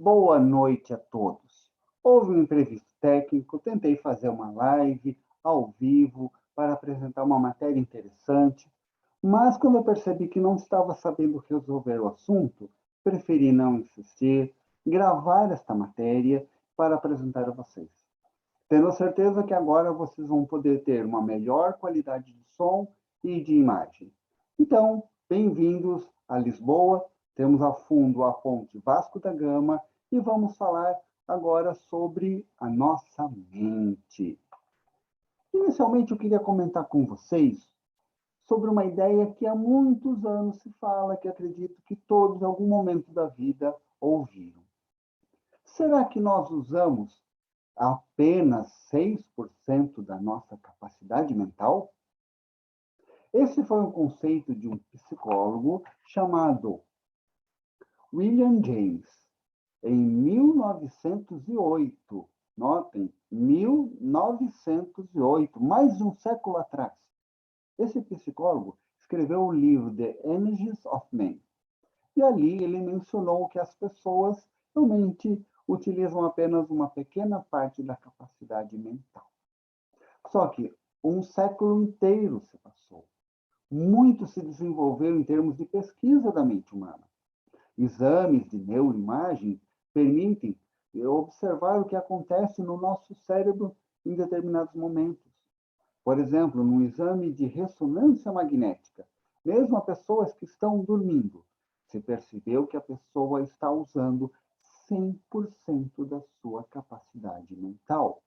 Boa noite a todos. Houve um imprevisto técnico, tentei fazer uma live ao vivo para apresentar uma matéria interessante, mas quando eu percebi que não estava sabendo resolver o assunto, preferi não insistir, gravar esta matéria para apresentar a vocês. Tendo certeza que agora vocês vão poder ter uma melhor qualidade de som e de imagem. Então, bem-vindos a Lisboa. Temos a fundo a Ponte Vasco da Gama e vamos falar agora sobre a nossa mente. Inicialmente, eu queria comentar com vocês sobre uma ideia que há muitos anos se fala, que acredito que todos, em algum momento da vida, ouviram. Será que nós usamos apenas 6% da nossa capacidade mental? Esse foi um conceito de um psicólogo chamado William James, em 1908. Notem, 1908, mais de um século atrás. Esse psicólogo escreveu o livro The Energies of Men. E ali ele mencionou que as pessoas realmente utilizam apenas uma pequena parte da capacidade mental. Só que um século inteiro se passou. Muito se desenvolveu em termos de pesquisa da mente humana. Exames de neuroimagem permitem observar o que acontece no nosso cérebro em determinados momentos. Por exemplo, num exame de ressonância magnética, mesmo a pessoas que estão dormindo, se percebeu que a pessoa está usando 100% da sua capacidade mental.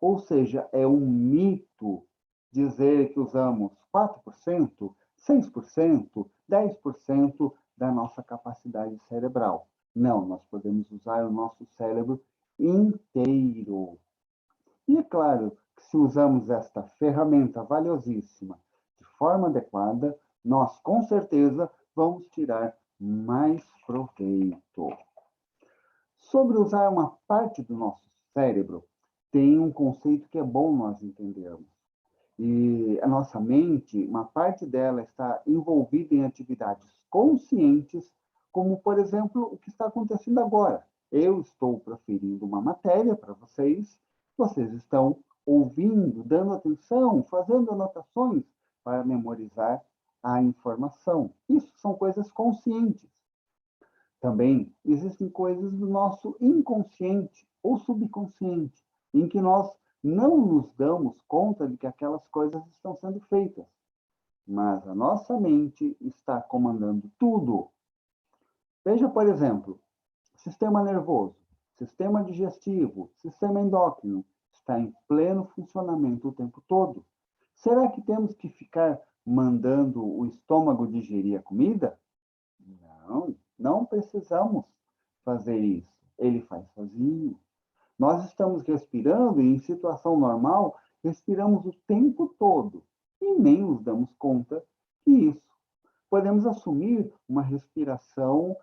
Ou seja, é um mito dizer que usamos 4%, 6%, 10% da nossa capacidade cerebral. Não, nós podemos usar o nosso cérebro inteiro. E é claro que se usamos esta ferramenta valiosíssima de forma adequada, nós com certeza vamos tirar mais proveito. Sobre usar uma parte do nosso cérebro, tem um conceito que é bom nós entendermos. E a nossa mente, uma parte dela está envolvida em atividades conscientes, como, por exemplo, o que está acontecendo agora. Eu estou proferindo uma matéria para vocês, vocês estão ouvindo, dando atenção, fazendo anotações para memorizar a informação. Isso são coisas conscientes. Também existem coisas do nosso inconsciente ou subconsciente, em que nós não nos damos conta de que aquelas coisas estão sendo feitas. Mas a nossa mente está comandando tudo. Veja, por exemplo, sistema nervoso, sistema digestivo, sistema endócrino está em pleno funcionamento o tempo todo. Será que temos que ficar mandando o estômago digerir a comida? Não, não precisamos fazer isso. Ele faz sozinho. Nós estamos respirando e, em situação normal, respiramos o tempo todo e nem nos damos conta que isso. Podemos assumir uma respiração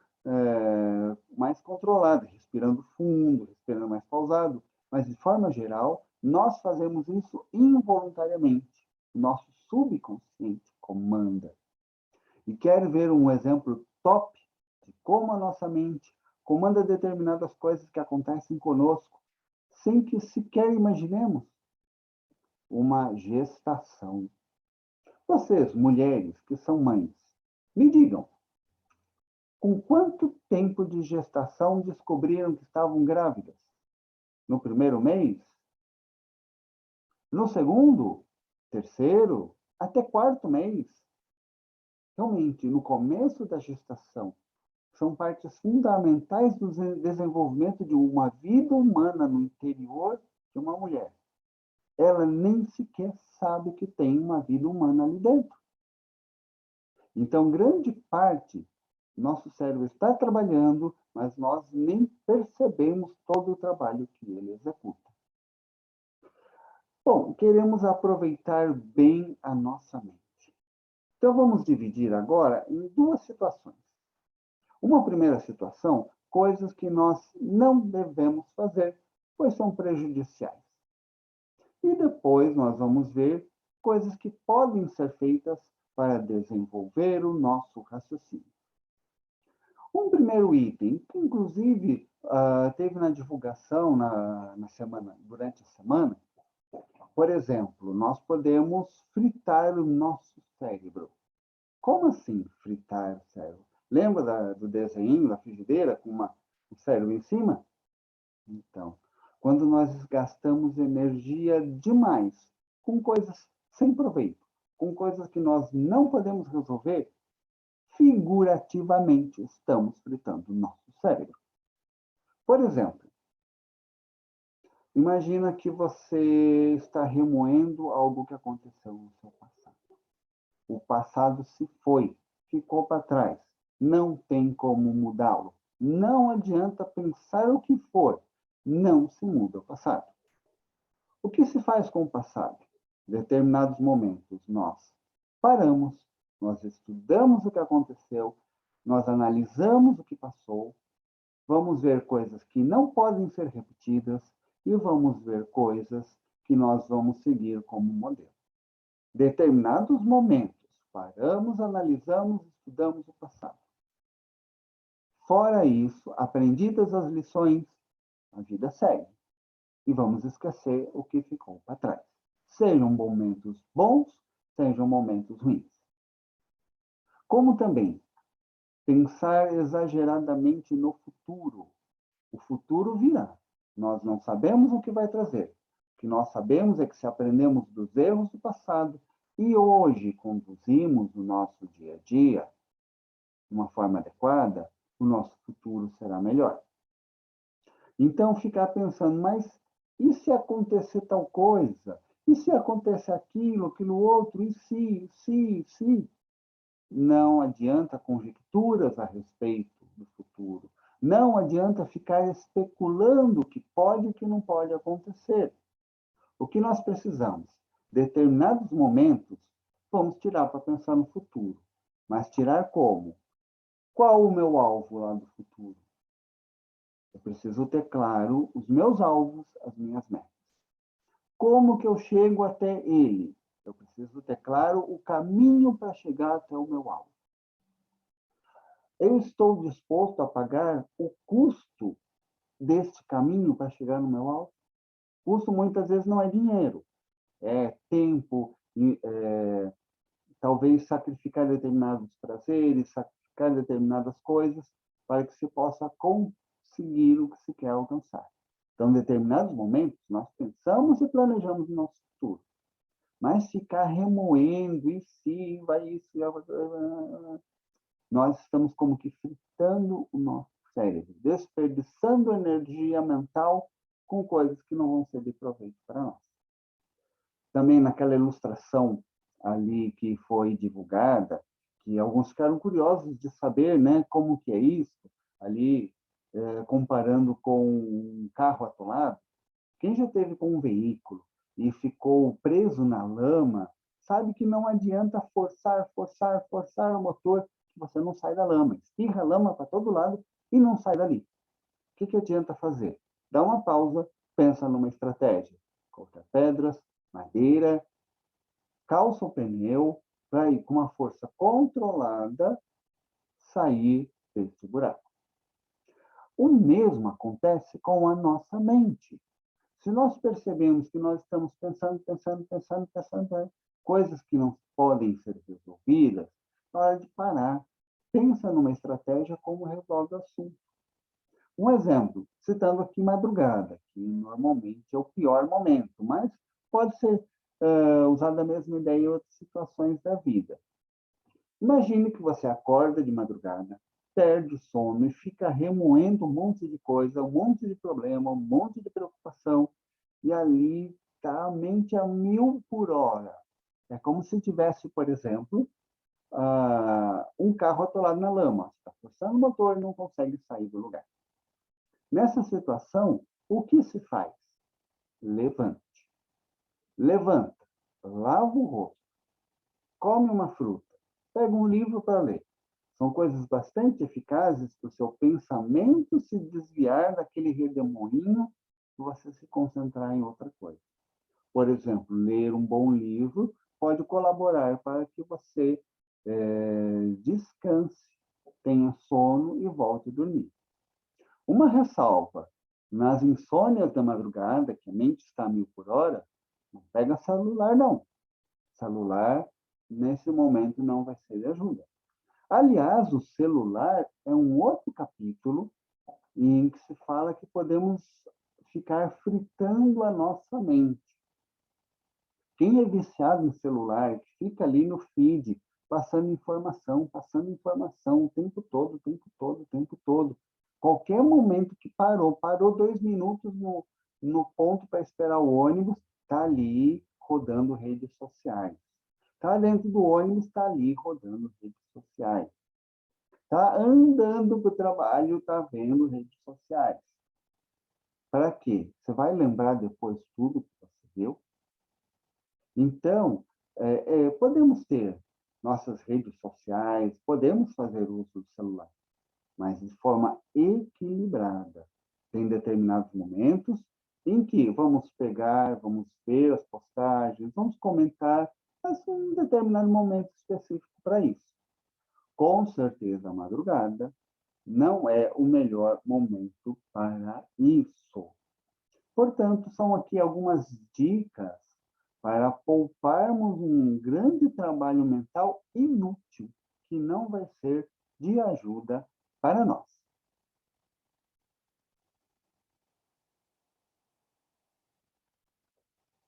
mais controlada, respirando fundo, respirando mais pausado, mas, de forma geral, nós fazemos isso involuntariamente. Nosso subconsciente comanda. E quer ver um exemplo top de como a nossa mente comanda determinadas coisas que acontecem conosco, sem que sequer imaginemos? Uma gestação. Vocês, mulheres que são mães, me digam, com quanto tempo de gestação descobriram que estavam grávidas? No primeiro mês? No segundo? Terceiro? Até quarto mês? Realmente, no começo da gestação, são partes fundamentais do desenvolvimento de uma vida humana no interior de uma mulher. Ela nem sequer sabe que tem uma vida humana ali dentro. Então, grande parte, nosso cérebro está trabalhando, mas nós nem percebemos todo o trabalho que ele executa. Bom, queremos aproveitar bem a nossa mente. Então, vamos dividir agora em duas situações. Uma primeira situação, coisas que nós não devemos fazer, pois são prejudiciais. E depois nós vamos ver coisas que podem ser feitas para desenvolver o nosso raciocínio. Um primeiro item, que inclusive teve na divulgação durante a semana, por exemplo, nós podemos fritar o nosso cérebro. Como assim fritar o cérebro? Lembra do desenho da frigideira com o cérebro em cima? Então, quando nós gastamos energia demais com coisas sem proveito, com coisas que nós não podemos resolver, figurativamente estamos fritando o nosso cérebro. Por exemplo, imagina que você está remoendo algo que aconteceu no seu passado. O passado se foi, ficou para trás. Não tem como mudá-lo. Não adianta pensar o que for. Não se muda o passado. O que se faz com o passado? Em determinados momentos, nós paramos, nós estudamos o que aconteceu, nós analisamos o que passou, vamos ver coisas que não podem ser repetidas e vamos ver coisas que nós vamos seguir como modelo. Determinados momentos, paramos, analisamos, estudamos o passado. Fora isso, aprendidas as lições, a vida segue. E vamos esquecer o que ficou para trás. Sejam momentos bons, sejam momentos ruins. Como também pensar exageradamente no futuro. O futuro virá. Nós não sabemos o que vai trazer. O que nós sabemos é que se aprendemos dos erros do passado e hoje conduzimos o nosso dia a dia de uma forma adequada, o nosso futuro será melhor. Então, ficar pensando, mas e se acontecer tal coisa? E se acontecer aquilo outro? E se? Não adianta conjecturas a respeito do futuro. Não adianta ficar especulando o que pode e o que não pode acontecer. O que nós precisamos? Determinados momentos, vamos tirar para pensar no futuro. Mas tirar como? Qual o meu alvo lá do futuro? Eu preciso ter claro os meus alvos, as minhas metas. Como que eu chego até ele? Eu preciso ter claro o caminho para chegar até o meu alvo. Eu estou disposto a pagar o custo deste caminho para chegar no meu alvo? Custo muitas vezes não é dinheiro, é tempo, talvez sacrificar determinados prazeres, sacrificar determinadas coisas para que se possa conseguir o que se quer alcançar. Então, em determinados momentos, nós pensamos e planejamos o nosso futuro. Mas ficar remoendo, e se vai isso, nós estamos como que fritando o nosso cérebro, desperdiçando energia mental com coisas que não vão ser de proveito para nós. Também naquela ilustração ali que foi divulgada, que alguns ficaram curiosos de saber, né, como que é isso, ali comparando com um carro atolado. Quem já teve com um veículo e ficou preso na lama, sabe que não adianta forçar o motor, que você não sai da lama. Espirra a lama para todo lado e não sai dali. O que adianta fazer? Dá uma pausa, pensa numa estratégia. Corta pedras, madeira, calça o pneu para ir com uma força controlada sair desse buraco. O mesmo acontece com a nossa mente. Se nós percebemos que nós estamos pensando, coisas que não podem ser resolvidas, na hora de parar, pensa numa estratégia como resolve o assunto. Um exemplo, citando aqui madrugada, que normalmente é o pior momento, mas pode ser usada a mesma ideia em outras situações da vida. Imagine que você acorda de madrugada, perde o sono e fica remoendo um monte de coisa, um monte de problema, um monte de preocupação, e ali está a mente a 1000 por hora. É como se tivesse, por exemplo, um carro atolado na lama. Está forçando o motor e não consegue sair do lugar. Nessa situação, o que se faz? Levante. Levanta, lava o rosto, come uma fruta, pega um livro para ler. São coisas bastante eficazes para o seu pensamento se desviar daquele redemoinho e você se concentrar em outra coisa. Por exemplo, ler um bom livro pode colaborar para que você descanse, tenha sono e volte a dormir. Uma ressalva: nas insônias da madrugada, que a mente está a 1000 por hora, não pega celular, não. Celular, nesse momento, não vai ser de ajuda. Aliás, o celular é um outro capítulo em que se fala que podemos ficar fritando a nossa mente. Quem é viciado em celular, que fica ali no feed, passando informação o tempo todo, o tempo todo, o tempo todo. Qualquer momento que parou 2 minutos no ponto para esperar o ônibus, está ali rodando redes sociais. Está dentro do ônibus, está ali rodando redes sociais. Está andando para o trabalho, está vendo redes sociais. Para quê? Você vai lembrar depois tudo que você viu? Então, podemos ter nossas redes sociais, podemos fazer uso do celular, mas de forma equilibrada. Tem determinados momentos em que vamos pegar, vamos ver as postagens, vamos comentar, mas um determinado momento específico para isso. Com certeza, a madrugada não é o melhor momento para isso. Portanto, são aqui algumas dicas para pouparmos um grande trabalho mental inútil, que não vai ser de ajuda para nós.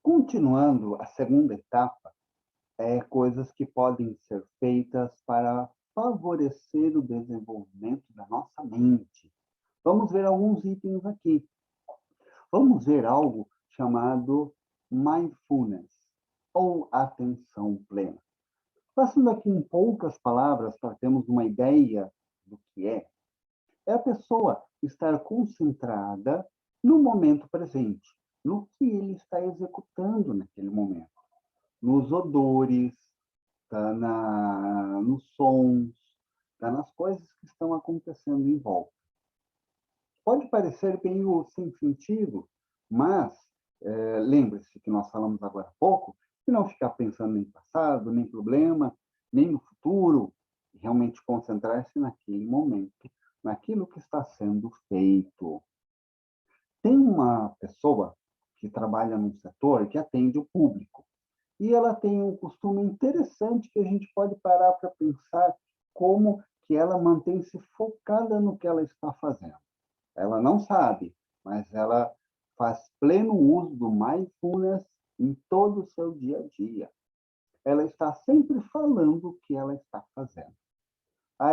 Continuando, a segunda etapa é coisas que podem ser feitas para favorecer o desenvolvimento da nossa mente. Vamos ver alguns itens aqui. Vamos ver algo chamado mindfulness, ou atenção plena. Passando aqui em poucas palavras para termos uma ideia do que é a pessoa estar concentrada no momento presente, no que ele está executando naquele momento, nos odores, nos sons, nas coisas que estão acontecendo em volta. Pode parecer meio sem sentido, mas lembre-se que nós falamos agora há pouco, de não ficar pensando em passado, nem problema, nem no futuro, realmente concentrar-se naquele momento, naquilo que está sendo feito. Tem uma pessoa que trabalha num setor que atende o público, e ela tem um costume interessante que a gente pode parar para pensar como que ela mantém-se focada no que ela está fazendo. Ela não sabe, mas ela faz pleno uso do mindfulness em todo o seu dia a dia. Ela está sempre falando o que ela está fazendo.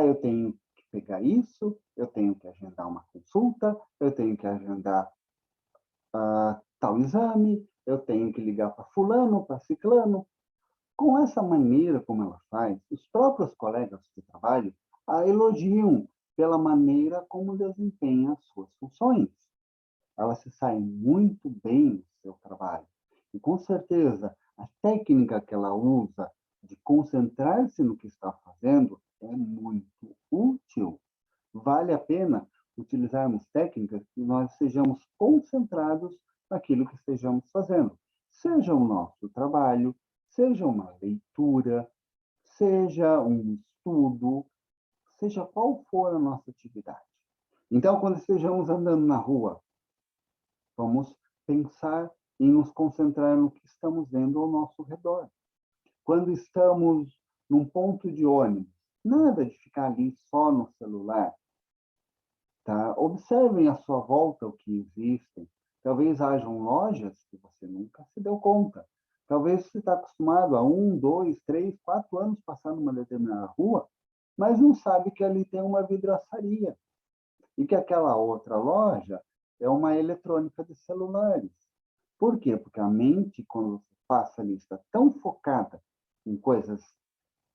Eu tenho que pegar isso, eu tenho que agendar uma consulta, eu tenho que agendar tal exame, eu tenho que ligar para fulano, para ciclano. Com essa maneira como ela faz, os próprios colegas de trabalho a elogiam pela maneira como desempenha as suas funções. Ela se sai muito bem no seu trabalho. E, com certeza, a técnica que ela usa de concentrar-se no que está fazendo é muito útil. Vale a pena utilizarmos técnicas que nós sejamos concentrados naquilo que estejamos fazendo. Seja o nosso trabalho, seja uma leitura, seja um estudo, seja qual for a nossa atividade. Então, quando estejamos andando na rua, vamos pensar em nos concentrar no que estamos vendo ao nosso redor. Quando estamos num ponto de ônibus, nada de ficar ali só no celular. Tá? Observem à sua volta o que existem. Talvez hajam lojas que você nunca se deu conta. Talvez você está acostumado há 1, 2, 3, 4 anos passar numa determinada rua, mas não sabe que ali tem uma vidraçaria e que aquela outra loja é uma eletrônica de celulares. Por quê? Porque a mente, quando você passa ali, está tão focada em coisas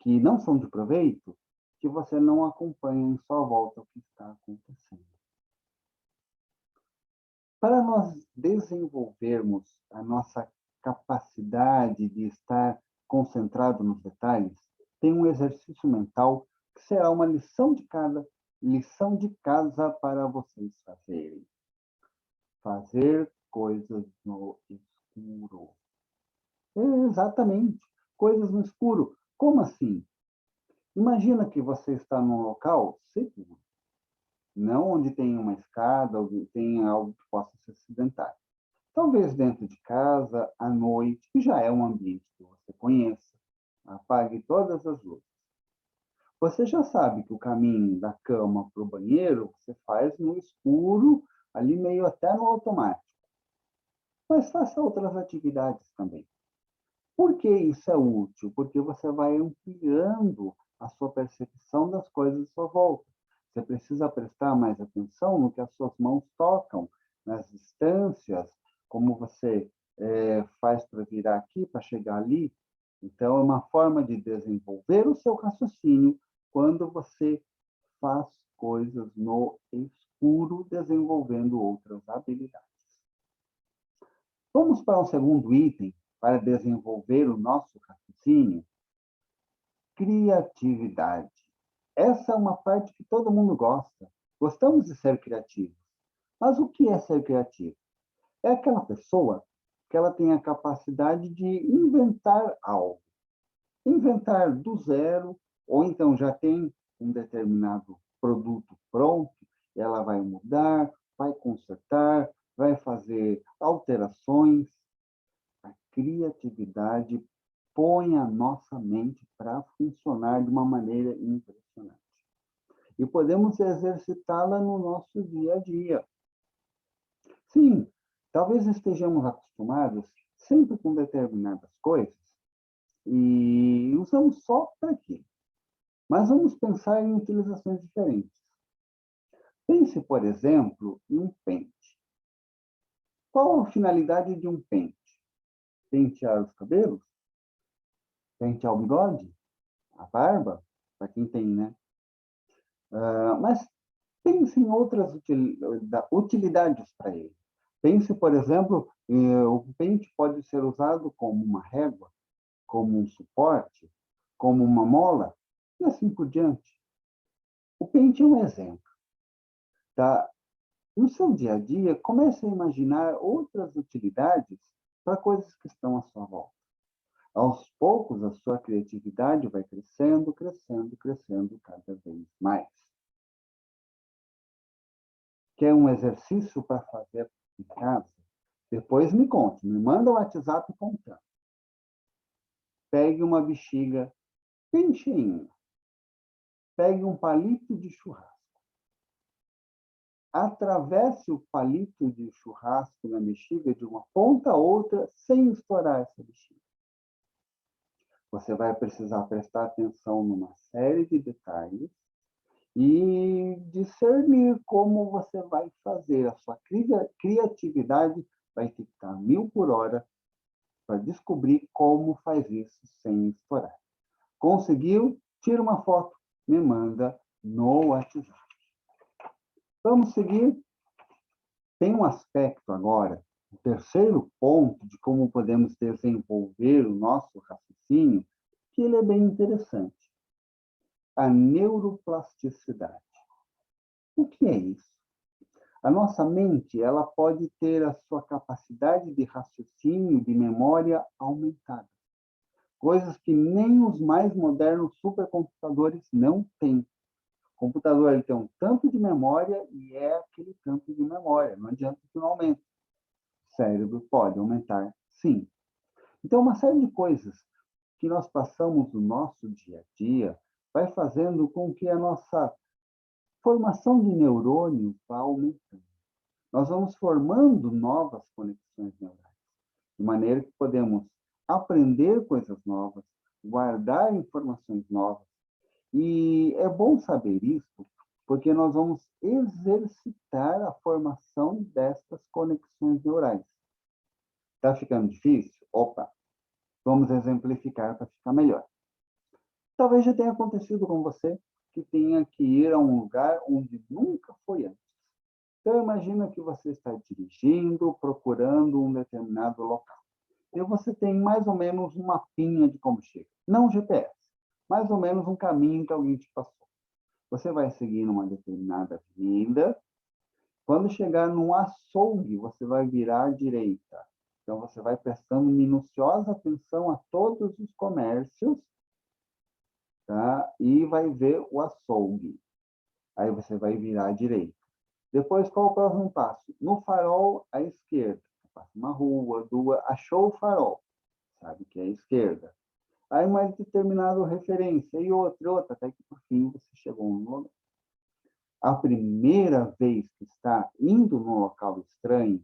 que não são de proveito, que você não acompanha em sua volta o que está acontecendo. Para nós desenvolvermos a nossa capacidade de estar concentrado nos detalhes, tem um exercício mental que será uma lição de casa para vocês fazerem. Fazer coisas no escuro. Exatamente, coisas no escuro. Como assim? Imagina que você está num local seguro. não onde tem uma escada, onde tem algo que possa se acidentar. Talvez dentro de casa, à noite, que já é um ambiente que você conheça. Apague todas as luzes. Você já sabe que o caminho da cama para o banheiro você faz no escuro, ali meio até no automático. Mas faça outras atividades também. Por que isso é útil? Porque você vai ampliando a sua percepção das coisas à sua volta. Você precisa prestar mais atenção no que as suas mãos tocam, nas distâncias, como você faz para virar aqui, para chegar ali. Então, é uma forma de desenvolver o seu raciocínio quando você faz coisas no escuro, desenvolvendo outras habilidades. Vamos para um segundo item para desenvolver o nosso raciocínio: criatividade. Essa é uma parte que todo mundo gosta. Gostamos de ser criativos. Mas o que é ser criativo? É aquela pessoa que ela tem a capacidade de inventar algo. Inventar do zero, ou então já tem um determinado produto pronto, ela vai mudar, vai consertar, vai fazer alterações. A criatividade põe a nossa mente para funcionar de uma maneira impressionante. E podemos exercitá-la no nosso dia a dia. Sim, talvez estejamos acostumados sempre com determinadas coisas e usamos só para aquilo. Mas vamos pensar em utilizações diferentes. Pense, por exemplo, em um pente. Qual a finalidade de um pente? Pentear os cabelos? Pentear o bigode? A barba? Para quem tem, né? Mas pense em outras utilidades para ele. Pense, por exemplo, o pente pode ser usado como uma régua, como um suporte, como uma mola, e assim por diante. O pente é um exemplo. Tá? No seu dia a dia, comece a imaginar outras utilidades para coisas que estão à sua volta. Aos poucos, a sua criatividade vai crescendo, crescendo, crescendo cada vez mais. Quer um exercício para fazer em casa? Depois me conte, me manda o WhatsApp contando. Pegue uma bexiga bem cheinha. Pegue um palito de churrasco. Atravesse o palito de churrasco na bexiga de uma ponta a outra sem estourar essa bexiga. Você vai precisar prestar atenção numa série de detalhes e discernir como você vai fazer. A sua criatividade vai ter que estar 1000 por hora para descobrir como faz isso sem estourar. Conseguiu? Tira uma foto, me manda no WhatsApp. Vamos seguir? Tem um aspecto agora, o terceiro ponto de como podemos desenvolver o nosso raciocínio, que ele é bem interessante. A neuroplasticidade. O que é isso? A nossa mente, ela pode ter a sua capacidade de raciocínio, de memória aumentada. Coisas que nem os mais modernos supercomputadores não têm. O computador ele tem um tanto de memória e é aquele tanto de memória. Não adianta que não aumente. O cérebro pode aumentar, sim. Então, uma série de coisas que nós passamos no nosso dia a dia vai fazendo com que a nossa formação de neurônios vá aumentando. Nós vamos formando novas conexões neurais, de maneira que podemos aprender coisas novas, guardar informações novas. E é bom saber isso, porque nós vamos exercitar a formação destas conexões neurais. Está ficando difícil? Opa, vamos exemplificar para ficar melhor. Talvez já tenha acontecido com você que tenha que ir a um lugar onde nunca foi antes. Então, imagina que você está dirigindo, procurando um determinado local. E você tem mais ou menos um mapinha de como chega. Não GPS, mais ou menos um caminho que alguém te passou. Você vai seguir numa determinada avenida. Quando chegar num açougue, você vai virar à direita. Então, você vai prestando minuciosa atenção a todos os comércios, tá? E vai ver o açougue. Aí você vai virar à direita. Depois, qual o próximo passo? No farol, à esquerda. Passa uma rua, duas, achou o farol, sabe que é a esquerda. Aí mais determinada referência, e outra, até que por fim você chegou no lugar. A primeira vez que está indo num local estranho,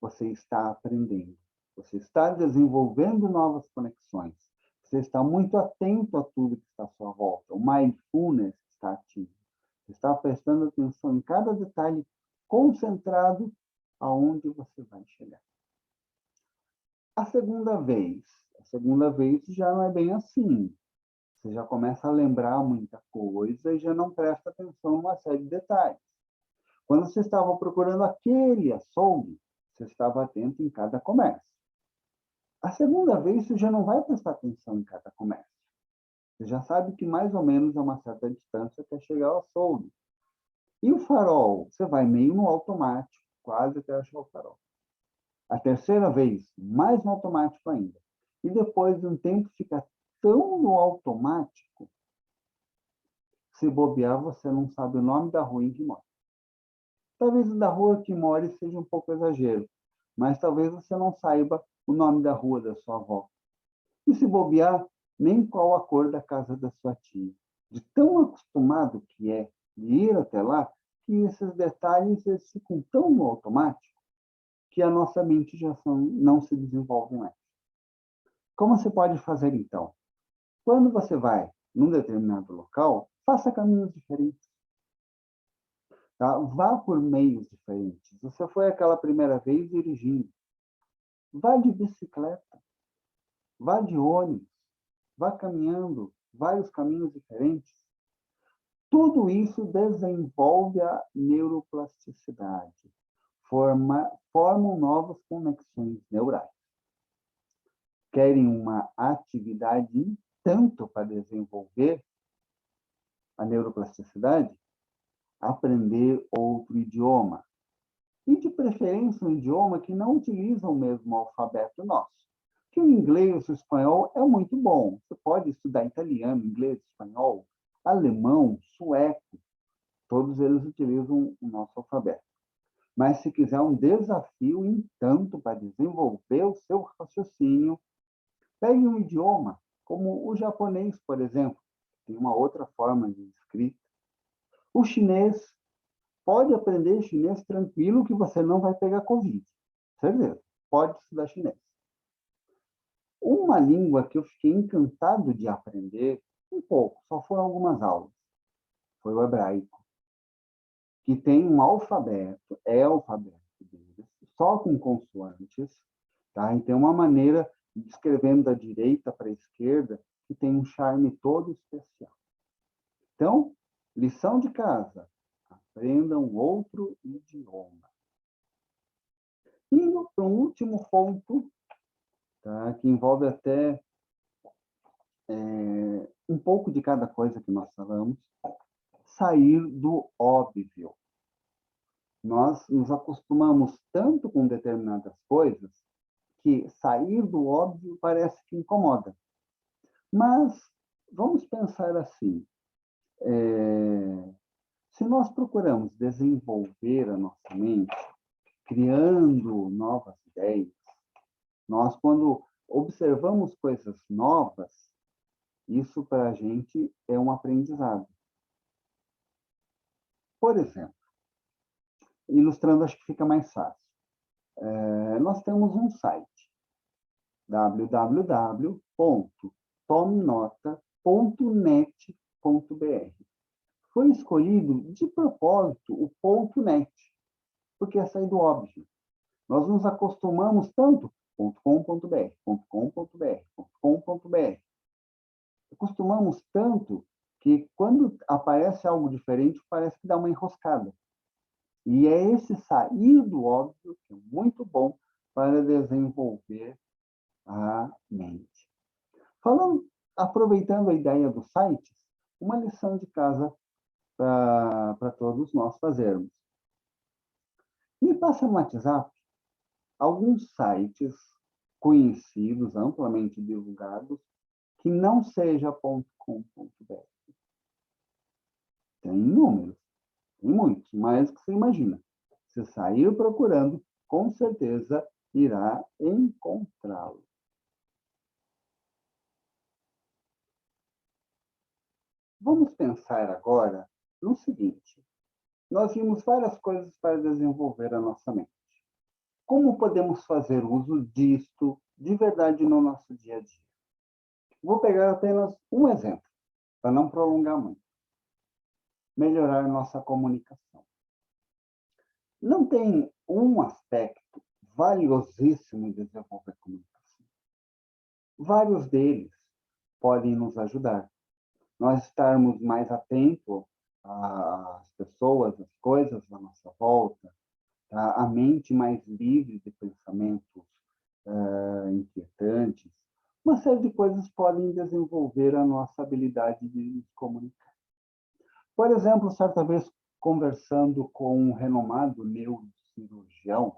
você está aprendendo. Você está desenvolvendo novas conexões. Você está muito atento a tudo que está à sua volta. O mindfulness está ativo. Você está prestando atenção em cada detalhe, concentrado aonde você vai chegar. A segunda vez já não é bem assim. Você já começa a lembrar muita coisa e já não presta atenção em uma série de detalhes. Quando você estava procurando aquele açougue, você estava atento em cada comércio. A segunda vez, você já não vai prestar atenção em cada comércio. Você já sabe que mais ou menos é uma certa distância até chegar ao açougue. E o farol? Você vai meio no automático, quase até achar o farol. A terceira vez, mais no automático ainda. E depois de um tempo, fica tão no automático, se bobear, você não sabe o nome da rua em que mora. Talvez o da rua que mora seja um pouco exagero, mas talvez você não saiba o nome da rua da sua avó. E se bobear, nem qual a cor da casa da sua tia. De tão acostumado que é de ir até lá, que esses detalhes eles ficam tão no automático que a nossa mente já não se desenvolve mais. Como você pode fazer então? Quando você vai num determinado local, faça caminhos diferentes. Tá? Vá por meios diferentes. Você foi aquela primeira vez dirigindo. Vá de bicicleta. Vá de ônibus. Vá caminhando vários caminhos diferentes. Tudo isso desenvolve a neuroplasticidade. Formam novas conexões neurais. Querem uma atividade tanto para desenvolver a neuroplasticidade? Aprender outro idioma. E, de preferência, um idioma que não utiliza o mesmo alfabeto nosso. Que o inglês, o espanhol é muito bom. Você pode estudar italiano, inglês, espanhol, alemão, sueco. Todos eles utilizam o nosso alfabeto. Mas se quiser um desafio, entanto, para desenvolver o seu raciocínio, pegue um idioma, como o japonês, por exemplo. Tem uma outra forma de escrita. O chinês, pode aprender chinês tranquilo que você não vai pegar Covid. Certeza. Pode estudar chinês. Uma língua que eu fiquei encantado de aprender, um pouco, só foram algumas aulas, foi o hebraico, que tem um alfabeto, é alfabeto deles, só com consoantes, tá? E tem uma maneira de escrevendo da direita para a esquerda que tem um charme todo especial. Então, lição de casa, aprendam outro idioma. Indo para um último ponto, tá? Que envolve até um pouco de cada coisa que nós falamos, sair do óbvio. Nós nos acostumamos tanto com determinadas coisas que sair do óbvio parece que incomoda. Mas vamos pensar assim, se nós procuramos desenvolver a nossa mente, criando novas ideias, nós, quando observamos coisas novas, isso para a gente é um aprendizado. Por exemplo, ilustrando, acho que fica mais fácil. Nós temos um site, www.tomenota.net.br. Foi escolhido de propósito o ponto .net, porque é sair do óbvio. Nós nos acostumamos tanto .com.br, .com.br, .com.br. Acostumamos tanto que quando aparece algo diferente, parece que dá uma enroscada. E é esse sair do óbvio que é muito bom para desenvolver a mente. Aproveitando a ideia dos sites, uma lição de casa para todos nós fazermos. Me passa no WhatsApp alguns sites conhecidos, amplamente divulgados, que não seja .com.br. Tem inúmeros. Tem muitos, mais do que você imagina. Se sair procurando, com certeza irá encontrá-lo. Vamos pensar agora no seguinte: nós vimos várias coisas para desenvolver a nossa mente. Como podemos fazer uso disto de verdade no nosso dia a dia? Vou pegar apenas um exemplo, para não prolongar muito. Melhorar nossa comunicação. Não tem um aspecto valiosíssimo em desenvolver comunicação. Vários deles podem nos ajudar. Nós estarmos mais atentos às pessoas, às coisas à nossa volta, tá? A mente mais livre de pensamentos inquietantes. Uma série de coisas podem desenvolver a nossa habilidade de nos comunicar. Por exemplo, certa vez, conversando com um renomado neurocirurgião,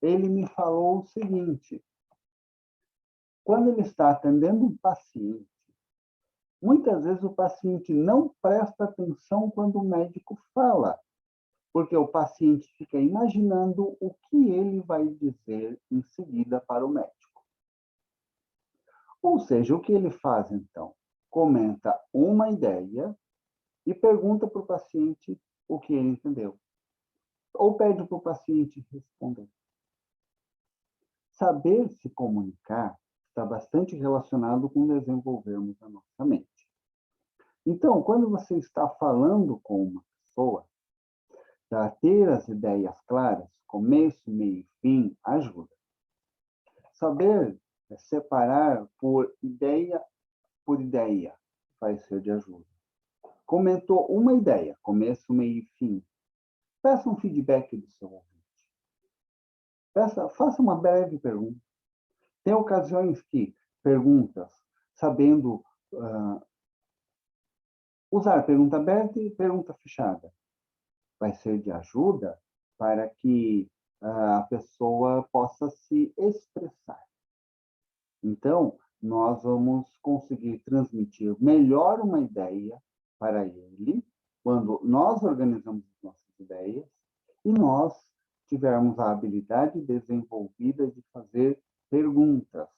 ele me falou o seguinte: quando ele está atendendo um paciente, muitas vezes o paciente não presta atenção quando o médico fala, porque o paciente fica imaginando o que ele vai dizer em seguida para o médico. Ou seja, o que ele faz então? Comenta uma ideia e pergunta para o paciente o que ele entendeu. Ou pede para o paciente responder. Saber se comunicar está bastante relacionado com desenvolvermos a nossa mente. Então, quando você está falando com uma pessoa, para ter as ideias claras, começo, meio e fim, ajuda. Saber separar por ideia vai ser de ajuda. Comentou uma ideia, começo, meio e fim. Peça um feedback do seu ouvinte. Faça uma breve pergunta. Tem ocasiões que perguntas, sabendo usar pergunta aberta e pergunta fechada, vai ser de ajuda para que a pessoa possa se expressar. Então, nós vamos conseguir transmitir melhor uma ideia para ele quando nós organizamos as nossas ideias e nós tivermos a habilidade desenvolvida de fazer perguntas.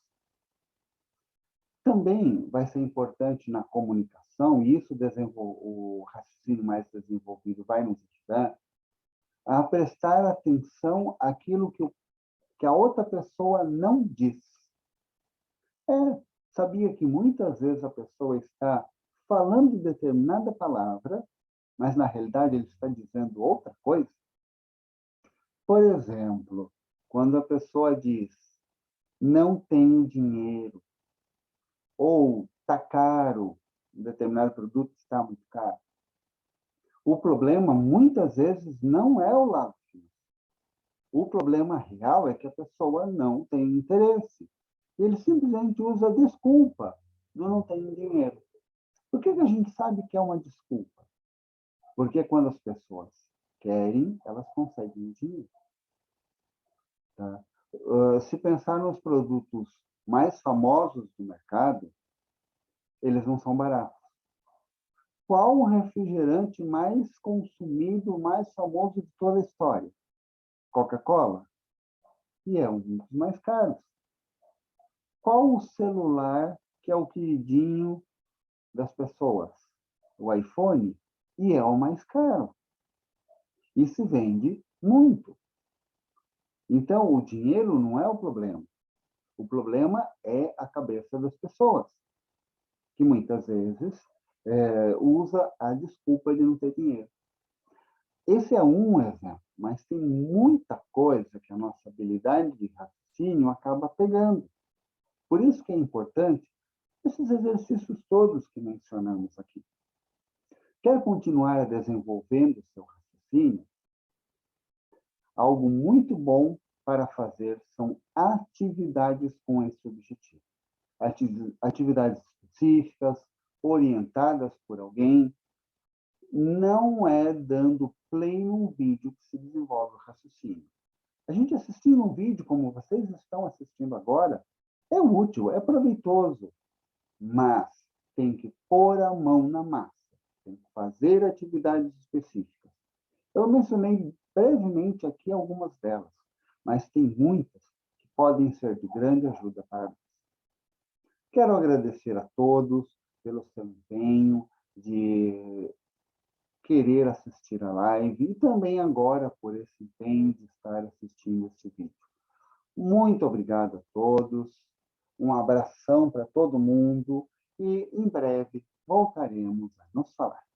Também vai ser importante na comunicação, e isso o raciocínio mais desenvolvido vai nos ajudar, a prestar atenção àquilo que a outra pessoa não diz. Sabia que muitas vezes a pessoa está falando determinada palavra, mas na realidade ele está dizendo outra coisa? Por exemplo, quando a pessoa diz, não tenho dinheiro, ou está caro, um determinado produto está muito caro. O problema, muitas vezes, não é o lado financeiro. O problema real é que a pessoa não tem interesse. Ele simplesmente usa a desculpa do não tenho dinheiro. Por que a gente sabe que é uma desculpa? Porque quando as pessoas querem, elas conseguem dinheiro. Tá? Se pensar nos produtos mais famosos do mercado, eles não são baratos. Qual o refrigerante mais consumido, mais famoso de toda a história? Coca-Cola. E é um dos mais caros. Qual o celular que é o queridinho das pessoas? O iPhone. E é o mais caro. E se vende muito. Então, o dinheiro não é o problema. O problema é a cabeça das pessoas, que muitas vezes usa a desculpa de não ter dinheiro. Esse é um exemplo, mas tem muita coisa que a nossa habilidade de raciocínio acaba pegando. Por isso que é importante esses exercícios todos que mencionamos aqui. Quer continuar desenvolvendo seu raciocínio? Algo muito bom para fazer são atividades com esse objetivo. Atividades específicas, orientadas por alguém, não é dando play num vídeo que se desenvolve o raciocínio. A gente assistindo um vídeo, como vocês estão assistindo agora, é útil, é proveitoso, mas tem que pôr a mão na massa, tem que fazer atividades específicas. Eu mencionei brevemente aqui algumas delas, mas tem muitas que podem ser de grande ajuda para nós. Quero agradecer a todos pelo seu empenho de querer assistir a live e também agora por esse empenho de estar assistindo este vídeo. Muito obrigado a todos, um abração para todo mundo e em breve voltaremos a nos falar.